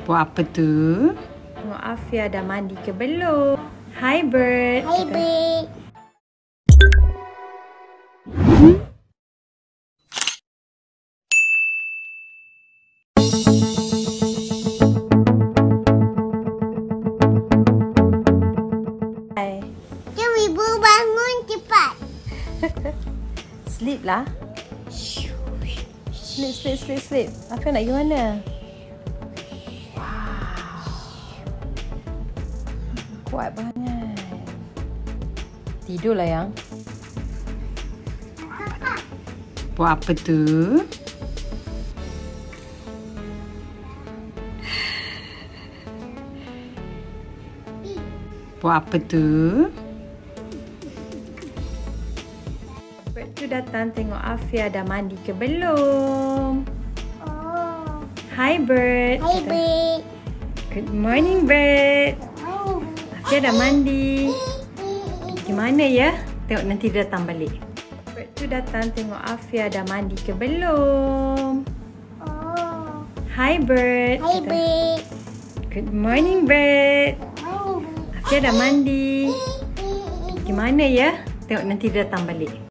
Buat apa tu? Tengok Aafiyah dah mandi ke belum? Hi Bird. Hi Bird. Hai. Jom ibu bangun cepat. Sleep lah. Sleep. Aafiyah nak pergi mana? Kuat banget. Tidurlah yang. Buat apa tu? Buat apa tu? Bird tu datang tengok Aafiyah dah mandi ke belum? Oh. Hi Bird. Hi Bird. Good morning Bird. Aafiyah dah mandi. Gimana ya? Tengok nanti dia datang balik. Bird tu datang tengok Aafiyah dah mandi ke belum? Oh. Hi Bird. Hi Bird. Good morning Bird. Aafiyah dah mandi. Gimana ya? Tengok nanti dia datang balik.